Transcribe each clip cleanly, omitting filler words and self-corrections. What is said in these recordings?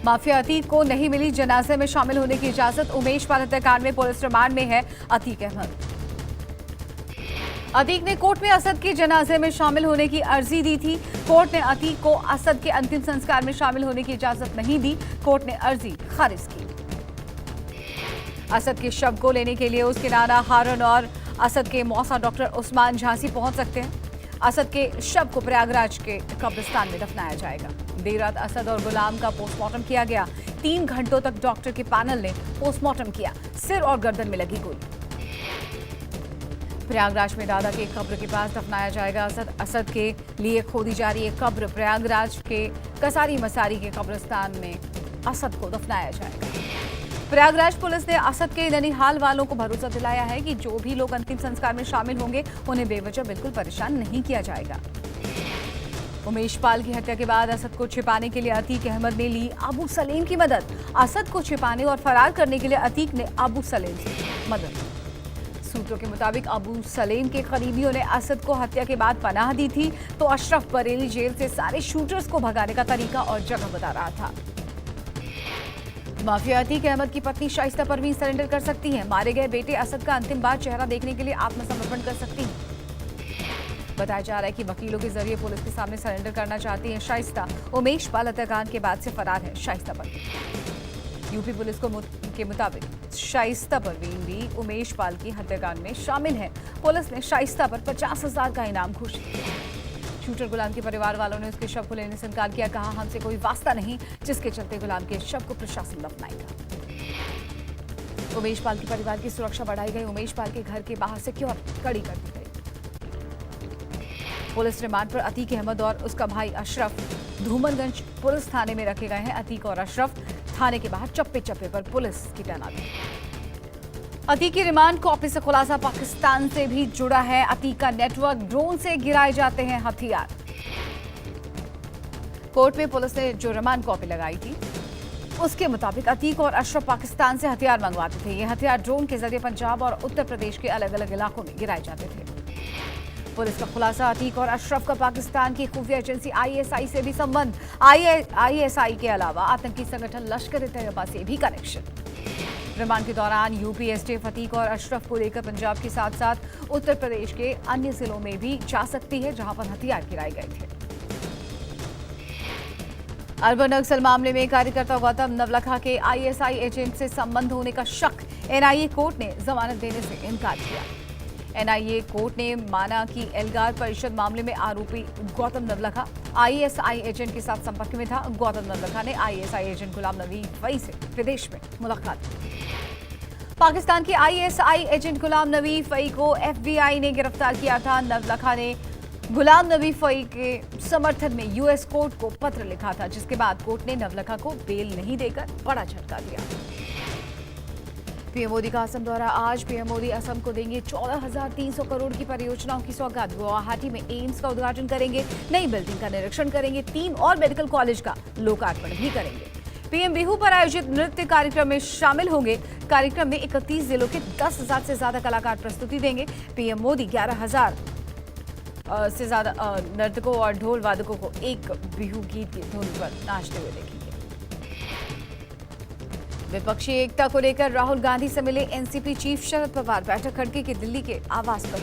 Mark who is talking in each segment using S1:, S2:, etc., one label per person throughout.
S1: Mafia Atiq को नहीं मिली जनाजे में शामिल होने की इजाजत। उमेश पाल हत्याकांड में पुलिस रिमांड में है अतीक अहमद। अतीक ने कोर्ट में असद के जनाजे में शामिल होने की अर्जी दी थी। कोर्ट ने अतीक को असद के अंतिम संस्कार में शामिल होने की इजाजत नहीं दी। कोर्ट ने अर्जी खारिज की। असद के शव को लेने के लिए उसके नाना हारून और असद के मौसा डॉक्टर उस्मान झांसी पहुंच सकते हैं। असद के शव को प्रयागराज के कब्रिस्तान में दफनाया जाएगा। देर रात असद और गुलाम का पोस्टमार्टम किया गया। 3 घंटों तक डॉक्टर के पैनल ने पोस्टमार्टम किया। सिर और गर्दन में लगी गोली। प्रयागराज में दादा के कब्र के पास दफनाया जाएगा असद के लिए खोदी जा रही है कब्र। प्रयागराज के कसारी मसारी के कब्रिस्तान में असद को दफनाया जाएगा। प्रयागराज पुलिस ने असद के ननिहाल वालों को भरोसा दिलाया है कि जो भी लोग अंतिम संस्कार में शामिल होंगे उन्हें बेवजह बिल्कुल परेशान नहीं किया जाएगा। उमेश पाल की हत्या के बाद असद को छिपाने के लिए अतीक अहमद ने ली अबू सलेम की मदद। असद को छिपाने और फरार करने के लिए अतीक ने अबू सलेम से मदद। सूत्रों के मुताबिक अबू सलेम के करीबियों ने असद को हत्या के बाद पनाह दी थी, तो अशरफ बरेली जेल से सारे शूटर्स को भगाने का तरीका और जगह बता रहा था। माफिया अतीक अहमद की पत्नी शाइस्ता परवीन सरेंडर कर सकती हैं। मारे गए बेटे असद का अंतिम बार चेहरा देखने के लिए आत्मसमर्पण कर सकती हैं। बताया जा रहा है कि वकीलों के जरिए पुलिस के सामने सरेंडर करना चाहती हैं शाइस्ता। उमेश पाल हत्याकांड के बाद से फरार है शाइस्ता परवीन। यूपी पुलिस के मुताबिक शाइस्ता परवीन भी उमेश पाल की हत्याकांड में शामिल है। पुलिस ने शाइस्ता पर 50,000 का इनाम घोषित किया। शूटर गुलाम के परिवार वालों ने उसके शव को लेने से इनकार किया। कहा, हमसे कोई वास्ता नहीं, जिसके चलते गुलाम के शव को प्रशासन दफनाएगा। उमेश पाल के परिवार की सुरक्षा बढ़ाई गई। उमेश पाल के घर के बाहर सिक्योरिटी कड़ी कर दी गई। पुलिस रिमांड पर अतीक अहमद और उसका भाई अशरफ धूमनगंज पुलिस थाने में रखे गए हैं। अतीक और अशरफ थाने के बाहर चप्पे चप्पे पर पुलिस की तैनाती। अतीक की रिमांड कॉपी से खुलासा पाकिस्तान से भी जुड़ा है। अतीक का नेटवर्क ड्रोन से गिराए जाते हैं हथियार। कोर्ट में पुलिस ने जो रिमांड कॉपी लगाई थी उसके मुताबिक अतीक और अशरफ पाकिस्तान से हथियार मंगवाते थे। ये हथियार ड्रोन के जरिए पंजाब और उत्तर प्रदेश के अलग अलग इलाकों में गिराए जाते थे। पुलिस का खुलासा, अतीक और अशरफ का पाकिस्तान की खुफिया एजेंसी आईएसआई से भी संबंध। आईएसआई के अलावा आतंकी संगठन लश्कर-ए-तैयबा से भी कनेक्शन। रिमांड के दौरान यूपी एसटीएफ अतीक और अशरफ को लेकर पंजाब के साथ साथ उत्तर प्रदेश के अन्य जिलों में भी जा सकती है, जहां पर हथियार गिराए गए थे। अर्बन नक्सल मामले में कार्यकर्ता गौतम नवलखा के आईएसआई एजेंट से संबंध होने का शक। एनआईए कोर्ट ने जमानत देने से इनकार किया। एनआईए कोर्ट ने माना कि एल्गार परिषद मामले में आरोपी गौतम नवलखा आईएसआई एजेंट के साथ संपर्क में था। गौतम नवलखा ने आईएसआई एजेंट गुलाम नबी फई से विदेश में मुलाकात की। पाकिस्तान के आईएसआई एजेंट गुलाम नबी फई को एफबीआई ने गिरफ्तार किया था। नवलखा ने गुलाम नबी फई के समर्थन में यूएस कोर्ट को पत्र लिखा था, जिसके बाद कोर्ट ने नवलखा को बेल नहीं देकर बड़ा झटका दिया। पीएम मोदी का असम दौरा आज। पीएम मोदी असम को देंगे 14,300 करोड़ की परियोजनाओं की सौगात। गुवाहाटी में एम्स का उद्घाटन करेंगे, नई बिल्डिंग का निरीक्षण करेंगे, 3 और मेडिकल कॉलेज का लोकार्पण भी करेंगे। पीएम बिहू पर आयोजित नृत्य कार्यक्रम में शामिल होंगे। कार्यक्रम में 31 जिलों के 10,000 से ज्यादा कलाकार प्रस्तुति देंगे। पीएम मोदी 11,000 से ज्यादा नर्तकों और ढोल वादकों को एक बिहू गीत की धुन पर नाचते हुए देखेंगे। विपक्षी एकता को लेकर राहुल गांधी से मिले एनसीपी चीफ शरद पवार। बैठक खड़गे के दिल्ली के आवास पर।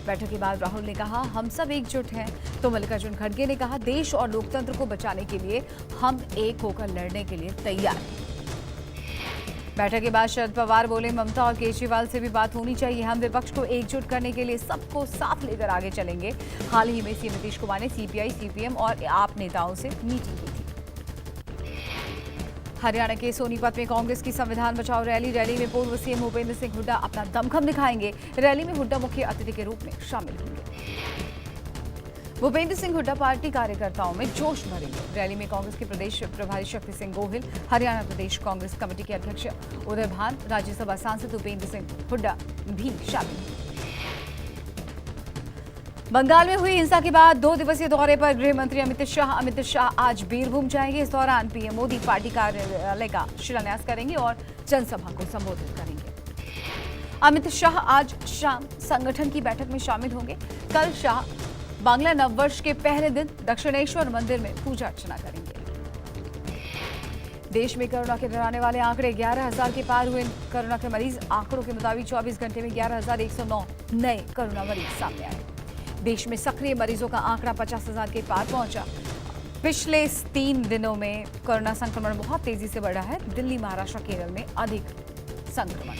S1: बैठक के बाद राहुल ने कहा, हम सब एकजुट हैं। तो मल्लिकार्जुन खड़गे ने कहा, देश और लोकतंत्र को बचाने के लिए हम एक होकर लड़ने के लिए तैयार हैं। बैठक के बाद शरद पवार बोले, ममता और केजरीवाल से भी बात होनी चाहिए। हम विपक्ष को एकजुट करने के लिए सबको साथ लेकर आगे चलेंगे। हाल ही में सीएम नीतीश कुमार ने सीपीआई, सीपीएम और आप नेताओं से मीटिंग की थी। हरियाणा के सोनीपत में कांग्रेस की संविधान बचाओ रैली। रैली में पूर्व सीएम भूपेंद्र सिंह हुड्डा अपना दमखम दिखाएंगे। रैली में हुड्डा मुख्य अतिथि के रूप में शामिल होंगे। भूपेंद्र सिंह हुड्डा पार्टी कार्यकर्ताओं में जोश भरेंगे। रैली में कांग्रेस के प्रदेश प्रभारी शक्ति सिंह गोहिल, हरियाणा प्रदेश कांग्रेस कमेटी के अध्यक्ष उदय भान, राज्यसभा सांसद भूपेंद्र सिंह हुड्डा भी शामिल होंगे। बंगाल में हुई हिंसा के बाद 2 दिवसीय दौरे पर गृह मंत्री अमित शाह आज बीरभूम जाएंगे। इस दौरान पीएम मोदी पार्टी कार्यालय का शिलान्यास करेंगे और जनसभा को संबोधित करेंगे। अमित शाह आज शाम संगठन की बैठक में शामिल होंगे। कल शाह बांग्ला नववर्ष के पहले दिन दक्षिणेश्वर मंदिर में पूजा अर्चना करेंगे। देश में कोरोना के डराने वाले आंकड़े 11,000 के पार हुए। कोरोना के मरीज आंकड़ों के मुताबिक 24 घंटे में 11,109 नए कोरोना मरीज सामने आए। देश में सक्रिय मरीजों का आंकड़ा 50,000 के पार पहुंचा। पिछले 3 दिनों में कोरोना संक्रमण बहुत तेजी से बढ़ा है। दिल्ली, महाराष्ट्र, केरल में अधिक संक्रमण।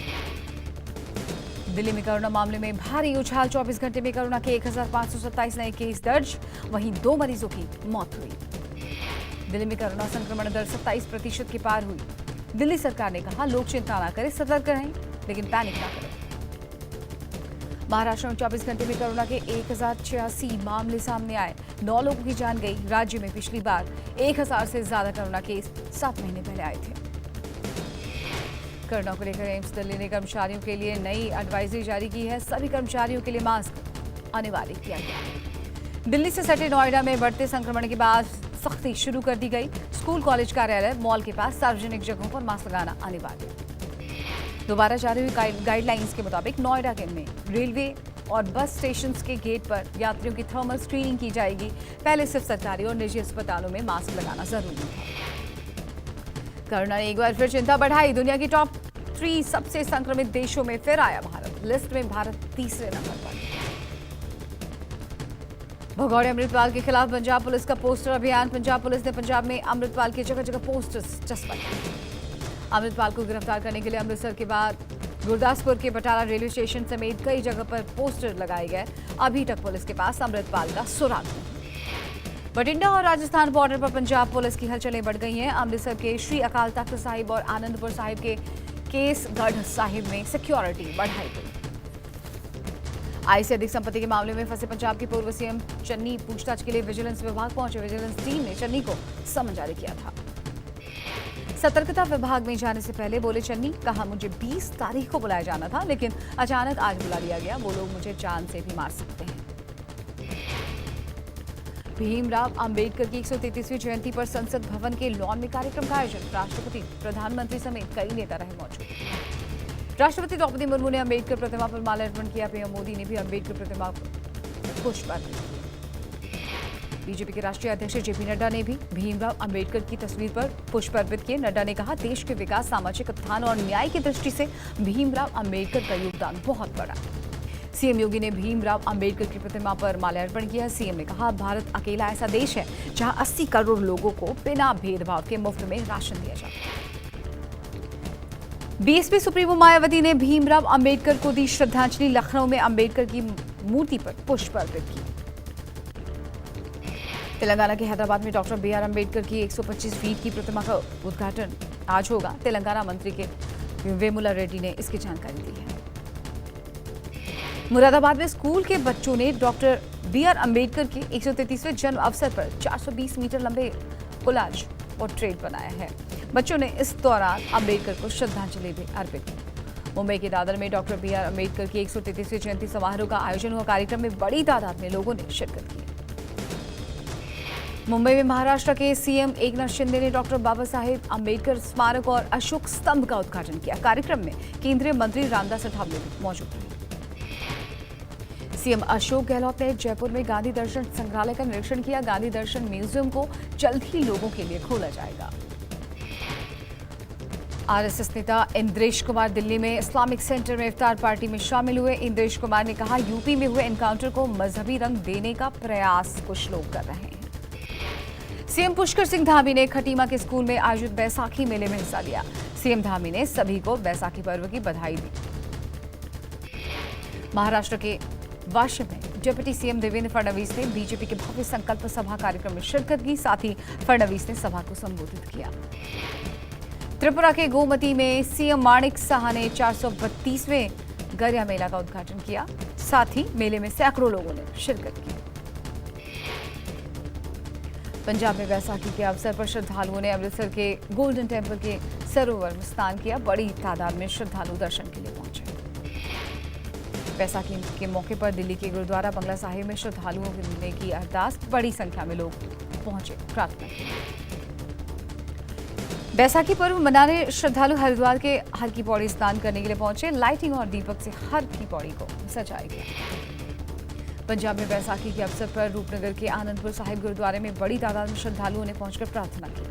S1: दिल्ली में कोरोना मामले में भारी उछाल। 24 घंटे में कोरोना के 1,527 नए केस दर्ज, वहीं 2 मरीजों की मौत हुई। दिल्ली में कोरोना संक्रमण दर 27% के पार हुई। दिल्ली सरकार ने कहा, लोग चिंता न करें, सतर्क रहें, लेकिन पैनिक न करें। महाराष्ट्र में 24 घंटे में कोरोना के 1,086 मामले सामने आए। 9 लोगों की जान गई। राज्य में पिछली बार 1,000 से ज्यादा कोरोना केस 7 महीने पहले आए थे। कोरोना को लेकर एम्स दिल्ली ने कर्मचारियों के लिए नई एडवाइजरी जारी की है। सभी कर्मचारियों के लिए मास्क अनिवार्य किया गया। दिल्ली से सटे नोएडा में बढ़ते संक्रमण के बाद सख्ती शुरू कर दी गई। स्कूल, कॉलेज, कार्यालय, मॉल के पास सार्वजनिक जगहों पर मास्क लगाना अनिवार्य। दोबारा जारी हुई गाइडलाइंस के मुताबिक नोएडा के में रेलवे और बस स्टेशन के गेट पर यात्रियों की थर्मल स्क्रीनिंग की जाएगी। पहले सिर्फ सरकारी और निजी अस्पतालों में मास्क लगाना जरूरी था। कोरोना ने एक बार फिर चिंता बढ़ाई। दुनिया की टॉप 3 सबसे संक्रमित देशों में फिर आया भारत। लिस्ट में भारत तीसरे नंबर पर। भगौड़े अमृतपाल के खिलाफ पंजाब पुलिस का पोस्टर अभियान। पंजाब पुलिस ने पंजाब में अमृतपाल के जगह जगह पोस्टर्स चस्पाए। अमृतपाल को गिरफ्तार करने के लिए अमृतसर के बाद गुरदासपुर के बटाला रेलवे स्टेशन समेत कई जगह पर पोस्टर लगाए गए। अभी तक पुलिस के पास अमृतपाल का सुराग नहीं। बठिंडा और राजस्थान बॉर्डर पर पंजाब पुलिस की हलचलें बढ़ गई हैं। अमृतसर के श्री अकाल तख्त साहिब और आनंदपुर साहिब के केसगढ़ साहिब में सिक्योरिटी बढ़ाई गई। आय से अधिक संपत्ति के मामले में फंसे पंजाब के पूर्व सीएम चन्नी पूछताछ के लिए विजिलेंस विभाग पहुंचे। विजिलेंस टीम ने चन्नी को समन जारी किया था। सतर्कता विभाग में जाने से पहले बोले चन्नी, कहा मुझे 20 तारीख को बुलाया जाना था, लेकिन अचानक आज बुला लिया गया। वो लोग मुझे जान से भी मार सकते हैं। भीमराव अंबेडकर की 133वीं जयंती पर संसद भवन के लॉन में कार्यक्रम का आयोजन। राष्ट्रपति, प्रधानमंत्री समेत कई नेता रहे मौजूद। राष्ट्रपति द्रौपदी मुर्मू ने अंबेडकर प्रतिमा पर माल्यार्पण किया। पीएम मोदी ने भी अंबेडकर प्रतिमा पर पुष्प अर्पित किए। बीजेपी के राष्ट्रीय अध्यक्ष जेपी नड्डा ने भी भीमराव अंबेडकर की तस्वीर पर पुष्प अर्पित किए। नड्डा ने कहा, देश के विकास, सामाजिक उत्थान और न्याय की दृष्टि से भीमराव अंबेडकर का योगदान बहुत बड़ा। सीएम योगी ने भीमराव अंबेडकर की प्रतिमा पर माल्यार्पण किया। सीएम ने कहा, भारत अकेला ऐसा देश है जहां 80 करोड़ लोगों को बिना भेदभाव के मुफ्त में राशन दिया जाता है। बीएसपी सुप्रीमो मायावती ने भीमराव अंबेडकर को दी श्रद्धांजलि। लखनऊ में अंबेडकर की मूर्ति पर पुष्प अर्पित किए। तेलंगाना के हैदराबाद में डॉक्टर बी आर अम्बेडकर की 125 फीट की प्रतिमा का उद्घाटन आज होगा। तेलंगाना मंत्री के वेमुला रेड्डी ने इसकी जानकारी दी है। मुरादाबाद में स्कूल के बच्चों ने डॉक्टर बी आर अम्बेडकर के 133वें जन्म अवसर पर 420 मीटर लंबे कोलाज पोर्ट्रेट बनाया है। बच्चों ने इस दौरान अम्बेडकर को श्रद्धांजलि भी अर्पित की। मुंबई के दादर में डॉक्टर बी आर अम्बेडकर की 133वीं जयंती समारोह का आयोजन हुआ। कार्यक्रम में बड़ी तादाद में लोगों ने शिरकत की। मुंबई में महाराष्ट्र के सीएम एकनाथ शिंदे ने डॉक्टर बाबा साहेब अम्बेडकर स्मारक और अशोक स्तंभ का उद्घाटन किया। कार्यक्रम में केंद्रीय मंत्री रामदास अठावले भी मौजूद रहे। सीएम अशोक गहलोत ने जयपुर में गांधी दर्शन संग्रहालय का निरीक्षण किया। गांधी दर्शन म्यूजियम को जल्द ही लोगों के लिए खोला जाएगा। आरएसएस नेता इंद्रेश कुमार दिल्ली में इस्लामिक सेंटर में इफ्तार पार्टी में शामिल हुए। इंद्रेश कुमार ने कहा, यूपी में हुए एनकाउंटर को मजहबी रंग देने का प्रयास कुछ लोग कर रहे हैं। सीएम पुष्कर सिंह धामी ने खटीमा के स्कूल में आयोजित बैसाखी मेले में हिस्सा लिया। सीएम धामी ने सभी को बैसाखी पर्व की बधाई दी। महाराष्ट्र के वाशिम में डिप्टी सीएम देवेंद्र फडणवीस ने बीजेपी के भव्य संकल्प सभा कार्यक्रम में शिरकत की। साथ ही फडणवीस ने सभा को संबोधित किया। त्रिपुरा के गोमती में सीएम माणिक साहा ने 432वें गरिया मेला का उद्घाटन किया। साथ ही मेले में सैकड़ों लोगों ने शिरकत की। पंजाब में बैसाखी के अवसर पर श्रद्धालुओं ने अमृतसर के गोल्डन टेम्पल के सरोवर में स्नान किया। बड़ी तादाद में श्रद्धालु दर्शन के लिए पहुंचे। बैसाखी के मौके पर दिल्ली के गुरुद्वारा बंगला साहिब में श्रद्धालुओं ने की अरदास। बड़ी संख्या में लोग पहुंचे प्रार्थना के लिए। बैसाखी पर्व मनाने श्रद्धालु हरिद्वार के हर की पौड़ी स्नान करने के लिए पहुंचे। लाइटिंग और दीपक से हर की पौड़ी को सजाया गया। पंजाब में बैसाखी के अवसर पर रूपनगर के आनंदपुर साहिब गुरुद्वारे में बड़ी तादाद में श्रद्धालुओं ने पहुंचकर प्रार्थना की।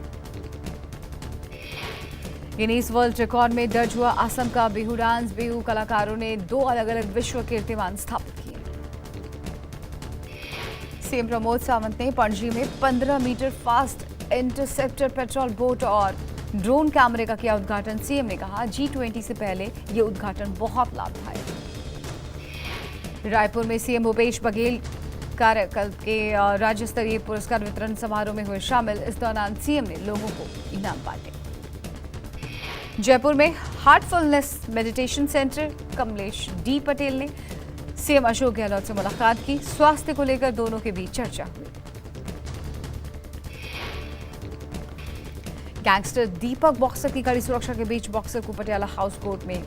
S1: गिनीज वर्ल्ड रिकॉर्ड में दर्ज हुआ असम का बिहू डांस। बिहू कलाकारों ने 2 अलग-अलग विश्व कीर्तिमान स्थापित किए। सीएम प्रमोद सावंत ने पणजी में 15 metre fast interceptor petrol boat और ड्रोन कैमरे का किया उद्घाटन। सीएम ने कहा, G20 से पहले ये उद्घाटन बहुत लाभदायक। रायपुर में सीएम भूपेश बघेल कार्यकाल के राज्य स्तरीय पुरस्कार वितरण समारोह में हुए शामिल। इस दौरान सीएम ने लोगों को इनाम बांटे। जयपुर में Heartfulness meditation centre Kamlesh D Patel ने सीएम अशोक गहलोत से मुलाकात की। स्वास्थ्य को लेकर दोनों के बीच चर्चा हुई। गैंगस्टर दीपक बॉक्सर की कड़ी सुरक्षा के बीच बॉक्सर को पटियाला हाउस कोर्ट में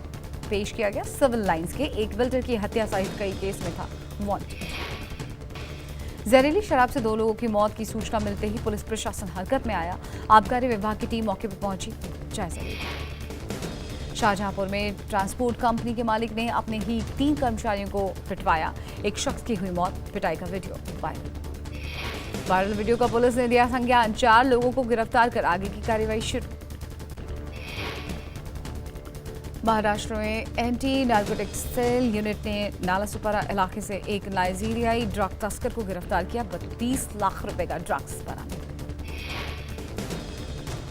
S1: पेश किया गया। सिविल लाइंस के एक बिल्डर की हत्या सहित कई केस में था वांटेड। जहरीली शराब से 2 लोगों की मौत की सूचना मिलते ही पुलिस प्रशासन हरकत में आया। आबकारी विभाग की टीम मौके पर पहुंची, जायजा लिया। शाहजहांपुर में ट्रांसपोर्ट कंपनी के मालिक ने अपने ही 3 कर्मचारियों को पिटवाया। एक शख्स की हुई मौत। पिटाई का वीडियो वायरल वीडियो का पुलिस ने दिया संज्ञान। 4 लोगों को गिरफ्तार कर आगे की कार्रवाई शुरू। महाराष्ट्र में एंटी नार्कोटिक्स सेल यूनिट ने नालासोपारा इलाके से एक नाइजीरियाई ड्रग तस्कर को गिरफ्तार किया। 32 लाख रुपए का ड्रग्स बरामद।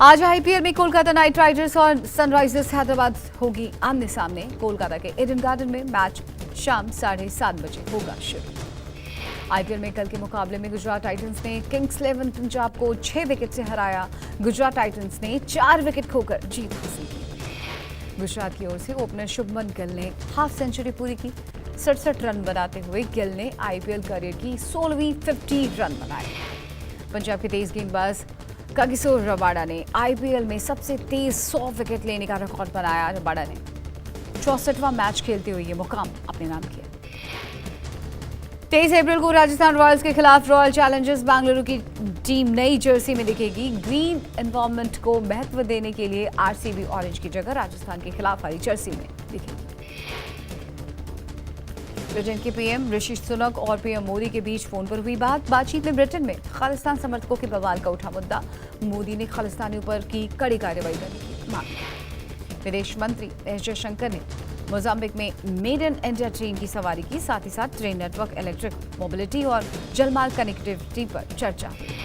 S1: आज आईपीएल में कोलकाता नाइट राइडर्स और सनराइजर्स हैदराबाद होगी आमने सामने। कोलकाता के ईडन गार्डन में मैच शाम 7:30 बजे होगा शुरू। आईपीएल में कल के मुकाबले में गुजरात टाइटंस ने किंग्स 11 पंजाब को 6 विकेट से हराया। गुजरात टाइटंस ने 4 विकेट खोकर जीत हासिल की। गुजरात की ओर से ओपनर शुभमन गिल ने हाफ सेंचुरी पूरी की। 67 रन बनाते हुए गिल ने आईपीएल करियर की 16वीं 50 रन बनाए। पंजाब के तेज गेंदबाज कागिसो रबाडा ने आईपीएल में सबसे तेज 100 विकेट लेने का रिकॉर्ड बनाया। रबाडा ने 64वां मैच खेलते हुए ये मुकाम अपने नाम किया। 23 अप्रैल को राजस्थान रॉयल्स के खिलाफ रॉयल चैलेंजर्स बेंगलुरु की टीम नई जर्सी में दिखेगी। ग्रीन एनवायरनमेंट को महत्व देने के लिए आरसीबी ऑरेंज की जगह राजस्थान के खिलाफ हरी जर्सी में दिखेगी। ब्रिटेन के पीएम ऋषि सुनक और पीएम मोदी के बीच फोन पर हुई बातचीत में ब्रिटेन में खालिस्तान समर्थकों के बवाल का उठा मुद्दा। मोदी ने खालिस्तानियों पर की कड़ी कार्रवाई करने की मांग। विदेश मंत्री एस जयशंकर ने मोजाम्बिक में मेड इन इंडिया ट्रेन की सवारी की। साथ ही साथ ट्रेन नेटवर्क, इलेक्ट्रिक मोबिलिटी और जलमार्ग कनेक्टिविटी पर चर्चा हुई।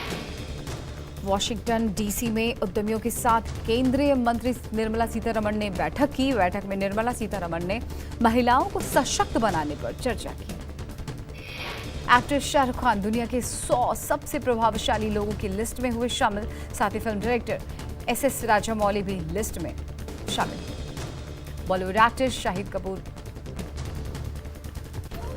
S1: वॉशिंगटन डीसी में उद्यमियों के साथ केंद्रीय मंत्री निर्मला सीतारमण ने बैठक की। बैठक में निर्मला सीतारमण ने महिलाओं को सशक्त बनाने पर चर्चा की। एक्टर शाहरुख खान दुनिया के 100 सबसे प्रभावशाली लोगों की लिस्ट में हुए शामिल। साथ ही फिल्म डायरेक्टर एस राजामौली भी लिस्ट में शामिल। बॉलीवुड एक्टर शाहिद कपूर